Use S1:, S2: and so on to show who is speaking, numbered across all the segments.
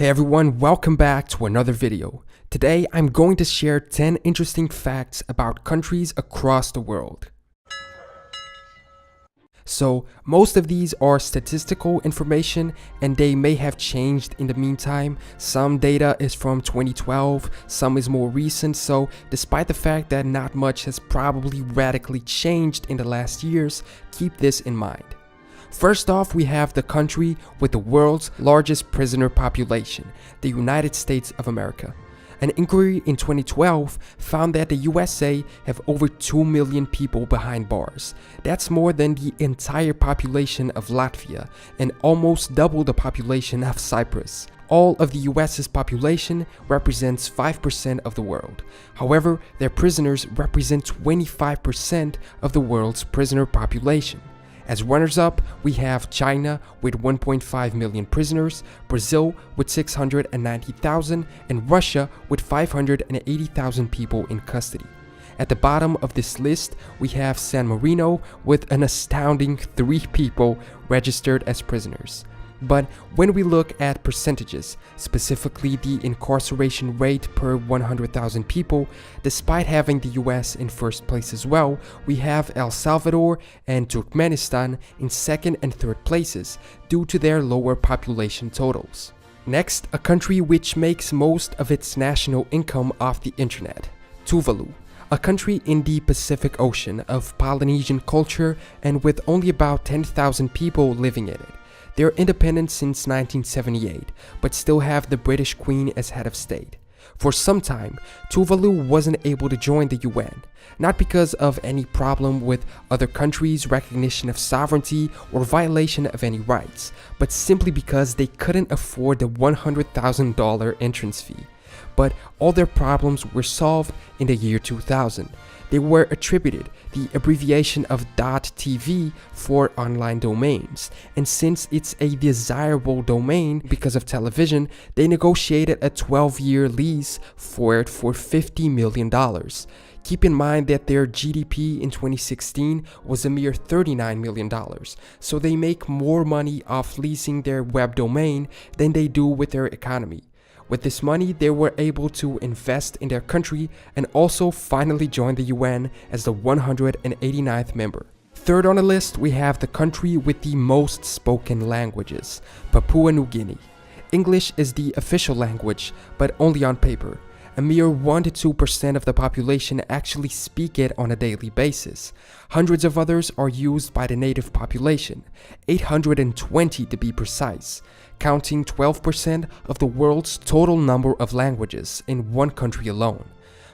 S1: Hey everyone, welcome back to another video. Today I'm going to share 10 interesting facts about countries across the world. So most of these are statistical information and they may have changed in the meantime. Some data is from 2012, some is more recent, so despite the fact that not much has probably radically changed in the last years, keep this in mind. First off, we have the country with the world's largest prisoner population, the United States of America. An inquiry in 2012 found that the USA have over 2 million people behind bars. That's more than the entire population of Latvia and almost double the population of Cyprus. All of the US's population represents 5% of the world. However, their prisoners represent 25% of the world's prisoner population. As runners-up, we have China with 1.5 million prisoners, Brazil with 690,000, and Russia with 580,000 people in custody. At the bottom of this list, we have San Marino with an astounding 3 people registered as prisoners. But when we look at percentages, specifically the incarceration rate per 100,000 people, despite having the US in first place as well, we have El Salvador and Turkmenistan in second and third places due to their lower population totals. Next, a country which makes most of its national income off the internet, Tuvalu. A country in the Pacific Ocean of Polynesian culture and with only about 10,000 people living in it. They're independent since 1978, but still have the British Queen as head of state. For some time, Tuvalu wasn't able to join the UN, not because of any problem with other countries' recognition of sovereignty or violation of any rights, but simply because they couldn't afford the $100,000 entrance fee. But all their problems were solved in the year 2000. They were attributed the abbreviation of .tv for online domains, and since it's a desirable domain because of television, they negotiated a 12-year lease for it for $50 million. Keep in mind that their GDP in 2016 was a mere $39 million, so they make more money off leasing their web domain than they do with their economy. With this money, they were able to invest in their country and also finally join the UN as the 189th member. Third on the list, we have the country with the most spoken languages, Papua New Guinea. English is the official language, but only on paper. A mere 1 to 2% of the population actually speak it on a daily basis. Hundreds of others are used by the native population, 820 to be precise, counting 12% of the world's total number of languages in one country alone.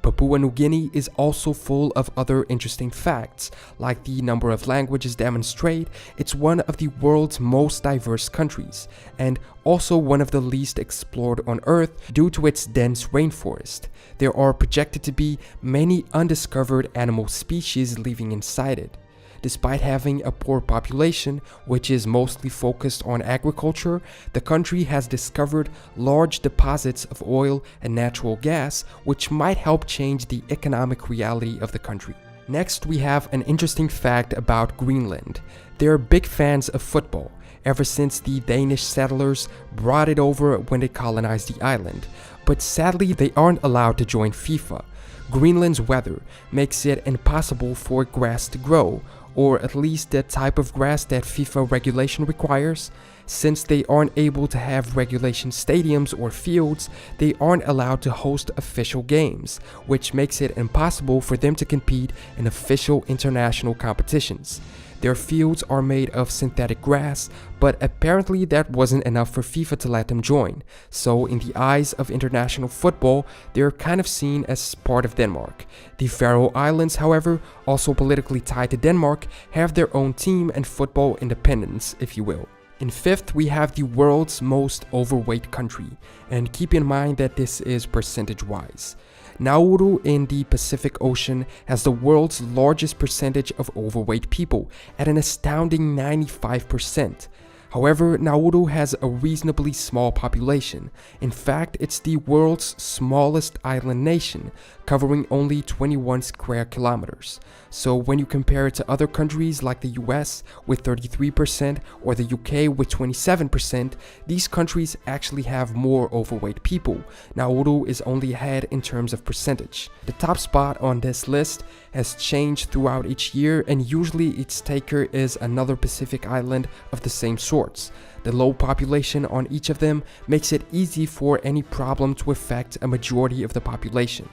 S1: Papua New Guinea is also full of other interesting facts, like the number of languages demonstrate. It's one of the world's most diverse countries, and also one of the least explored on Earth due to its dense rainforest. There are projected to be many undiscovered animal species living inside it. Despite having a poor population, which is mostly focused on agriculture, the country has discovered large deposits of oil and natural gas, which might help change the economic reality of the country. Next, we have an interesting fact about Greenland. They're big fans of football, ever since the Danish settlers brought it over when they colonized the island. But sadly, they aren't allowed to join FIFA. Greenland's weather makes it impossible for grass to grow, or at least the type of grass that FIFA regulation requires. Since they aren't able to have regulation stadiums or fields, they aren't allowed to host official games, which makes it impossible for them to compete in official international competitions. Their fields are made of synthetic grass, but apparently that wasn't enough for FIFA to let them join. So in the eyes of international football, they're kind of seen as part of Denmark. The Faroe Islands, however, also politically tied to Denmark, have their own team and football independence, if you will. In fifth, we have the world's most overweight country, and keep in mind that this is percentage-wise. Nauru in the Pacific Ocean has the world's largest percentage of overweight people at an astounding 95%. However, Nauru has a reasonably small population. In fact, it's the world's smallest island nation, covering only 21 square kilometers. So when you compare it to other countries like the US with 33% or the UK with 27%, these countries actually have more overweight people. Nauru is only ahead in terms of percentage. The top spot on this list has changed throughout each year, and usually its taker is another Pacific island of the same sorts. The low population on each of them makes it easy for any problem to affect a majority of the population.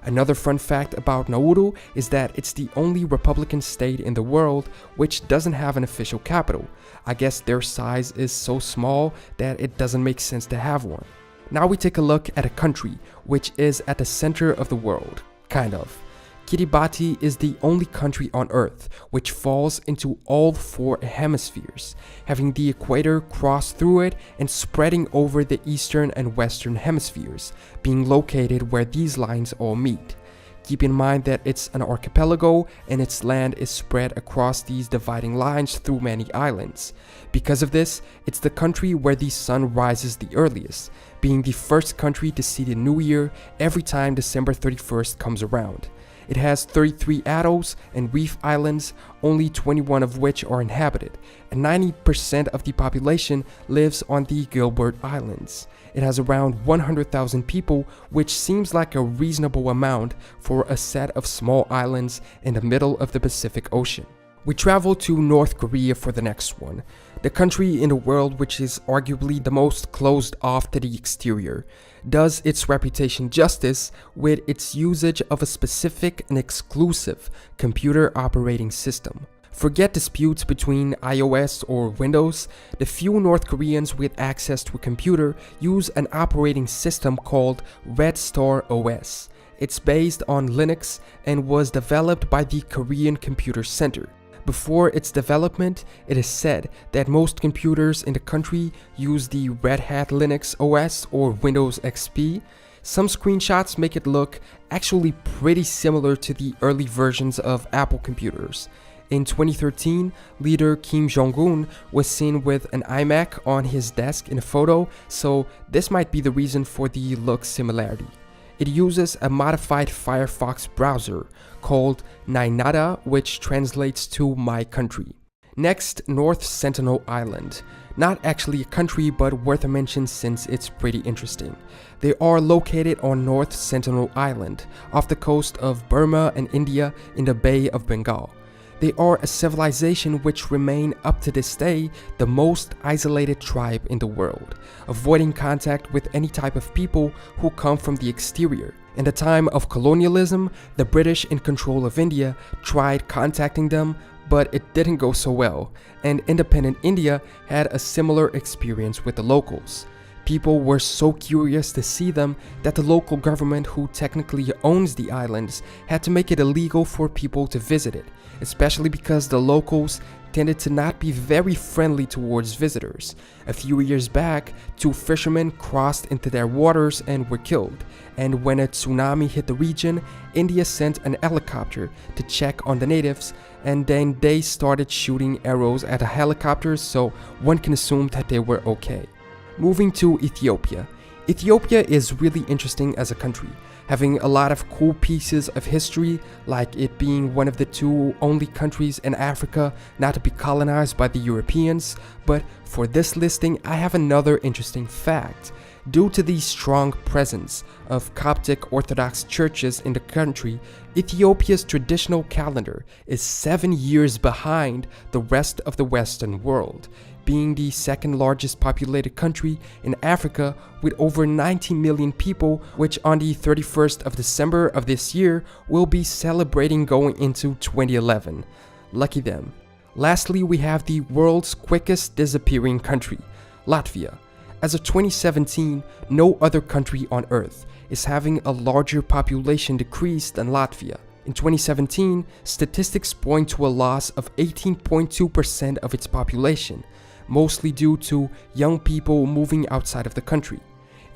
S1: Another fun fact about Nauru is that it's the only Republican state in the world which doesn't have an official capital. I guess their size is so small that it doesn't make sense to have one. Now we take a look at a country which is at the center of the world, kind of. Kiribati is the only country on Earth which falls into all four hemispheres, having the equator cross through it and spreading over the eastern and western hemispheres, being located where these lines all meet. Keep in mind that it's an archipelago and its land is spread across these dividing lines through many islands. Because of this, it's the country where the sun rises the earliest, being the first country to see the new year every time December 31st comes around. It has 33 atolls and reef islands, only 21 of which are inhabited, and 90% of the population lives on the Gilbert Islands. It has around 100,000 people, which seems like a reasonable amount for a set of small islands in the middle of the Pacific Ocean. We travel to North Korea for the next one, the country in the world which is arguably the most closed off to the exterior. Does its reputation justice with its usage of a specific and exclusive computer operating system. Forget disputes between iOS or Windows, the few North Koreans with access to a computer use an operating system called Red Star OS. It's based on Linux and was developed by the Korean Computer Center. Before its development, it is said that most computers in the country use the Red Hat Linux OS or Windows XP. Some screenshots make it look actually pretty similar to the early versions of Apple computers. In 2013, leader Kim Jong-un was seen with an iMac on his desk in a photo, so this might be the reason for the look similarity. It uses a modified Firefox browser called Nainada, which translates to My Country. Next, North Sentinel Island. Not actually a country, but worth a mention since it's pretty interesting. They are located on North Sentinel Island, off the coast of Burma and India in the Bay of Bengal. They are a civilization which remain up to this day the most isolated tribe in the world, avoiding contact with any type of people who come from the exterior. In the time of colonialism, the British in control of India tried contacting them, but it didn't go so well, and independent India had a similar experience with the locals. People were so curious to see them that the local government, who technically owns the islands, had to make it illegal for people to visit it, especially because the locals tended to not be very friendly towards visitors. A few years back, 2 fishermen crossed into their waters and were killed, and when a tsunami hit the region, India sent an helicopter to check on the natives, and then they started shooting arrows at the helicopters, so one can assume that they were okay. Moving to Ethiopia. Ethiopia is really interesting as a country, having a lot of cool pieces of history, like it being one of the 2 only countries in Africa not to be colonized by the Europeans. But for this listing, I have another interesting fact. Due to the strong presence of Coptic Orthodox churches in the country, Ethiopia's traditional calendar is 7 years behind the rest of the Western world, being the second largest populated country in Africa with over 90 million people, which on the 31st of December of this year will be celebrating going into 2011. Lucky them. Lastly, we have the world's quickest disappearing country, Latvia. As of 2017, no other country on Earth is having a larger population decrease than Latvia. In 2017, statistics point to a loss of 18.2% of its population, mostly due to young people moving outside of the country.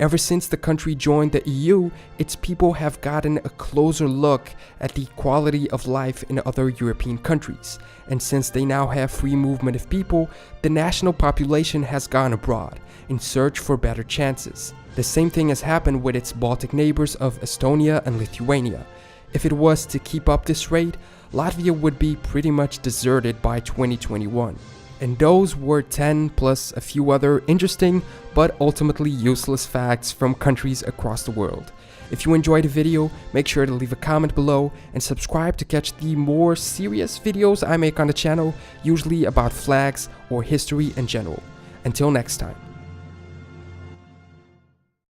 S1: Ever since the country joined the EU, its people have gotten a closer look at the quality of life in other European countries. And since they now have free movement of people, the national population has gone abroad in search for better chances. The same thing has happened with its Baltic neighbors of Estonia and Lithuania. If it was to keep up this rate, Latvia would be pretty much deserted by 2021. And those were 10 plus a few other interesting but ultimately useless facts from countries across the world. If you enjoyed the video, make sure to leave a comment below and subscribe to catch the more serious videos I make on the channel, usually about flags or history in general. Until next time.